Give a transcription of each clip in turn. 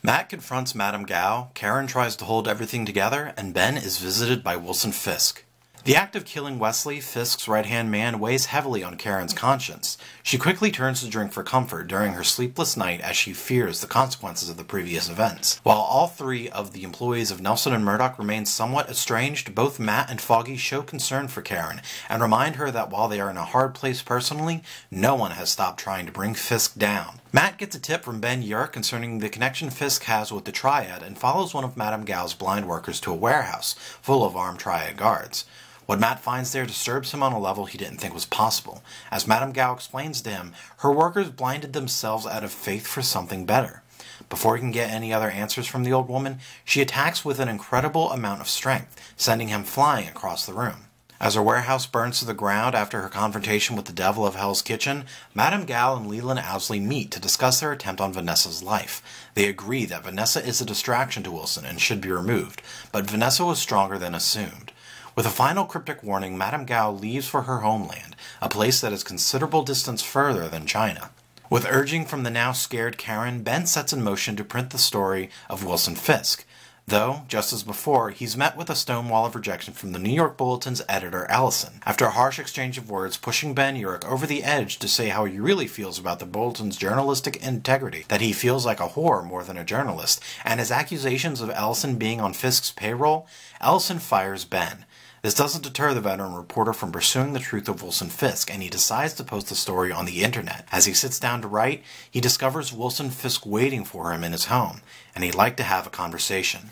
Matt confronts Madame Gao, Karen tries to hold everything together, and Ben is visited by Wilson Fisk. The act of killing Wesley, Fisk's right-hand man, weighs heavily on Karen's conscience. She quickly turns to drink for comfort during her sleepless night as she fears the consequences of the previous events. While all three of the employees of Nelson and Murdoch remain somewhat estranged, both Matt and Foggy show concern for Karen and remind her that while they are in a hard place personally, no one has stopped trying to bring Fisk down. Matt gets a tip from Ben Urich concerning the connection Fisk has with the Triad and follows one of Madame Gao's blind workers to a warehouse full of armed Triad guards. What Matt finds there disturbs him on a level he didn't think was possible. As Madame Gao explains to him, her workers blinded themselves out of faith for something better. Before he can get any other answers from the old woman, she attacks with an incredible amount of strength, sending him flying across the room. As her warehouse burns to the ground after her confrontation with the devil of Hell's Kitchen, Madame Gao and Leland Owsley meet to discuss their attempt on Vanessa's life. They agree that Vanessa is a distraction to Wilson and should be removed, but Vanessa was stronger than assumed. With a final cryptic warning, Madame Gao leaves for her homeland, a place that is considerable distance further than China. With urging from the now scared Karen, Ben sets in motion to print the story of Wilson Fisk. Though, just as before, he's met with a stone wall of rejection from the New York Bulletin's editor, Allison. After a harsh exchange of words pushing Ben Urich over the edge to say how he really feels about the Bulletin's journalistic integrity, that he feels like a whore more than a journalist, and his accusations of Allison being on Fisk's payroll, Allison fires Ben. This doesn't deter the veteran reporter from pursuing the truth of Wilson Fisk, and he decides to post the story on the internet. As he sits down to write, he discovers Wilson Fisk waiting for him in his home, and he'd like to have a conversation.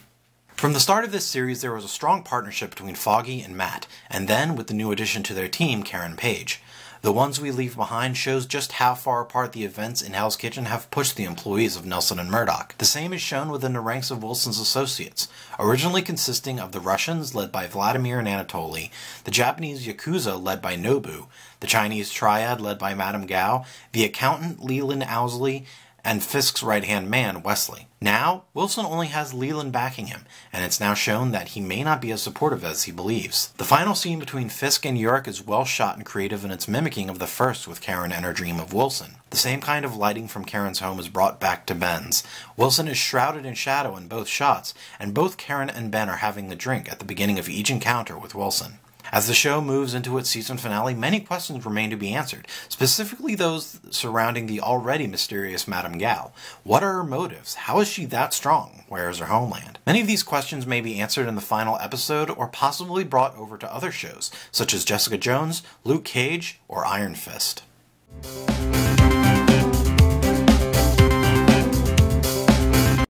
From the start of this series, there was a strong partnership between Foggy and Matt, and then, with the new addition to their team, Karen Page. The Ones We Leave Behind shows just how far apart the events in Hell's Kitchen have pushed the employees of Nelson and Murdoch. The same is shown within the ranks of Wilson's associates, originally consisting of the Russians led by Vladimir and Anatoly, the Japanese Yakuza led by Nobu, the Chinese Triad led by Madame Gao, the accountant Leland Owsley, and Fisk's right-hand man, Wesley. Now, Wilson only has Leland backing him, and it's now shown that he may not be as supportive as he believes. The final scene between Fisk and Urich is well shot and creative in its mimicking of the first with Karen and her dream of Wilson. The same kind of lighting from Karen's home is brought back to Ben's. Wilson is shrouded in shadow in both shots, and both Karen and Ben are having a drink at the beginning of each encounter with Wilson. As the show moves into its season finale, many questions remain to be answered, specifically those surrounding the already mysterious Madame Gao. What are her motives? How is she that strong? Where is her homeland? Many of these questions may be answered in the final episode or possibly brought over to other shows, such as Jessica Jones, Luke Cage, or Iron Fist.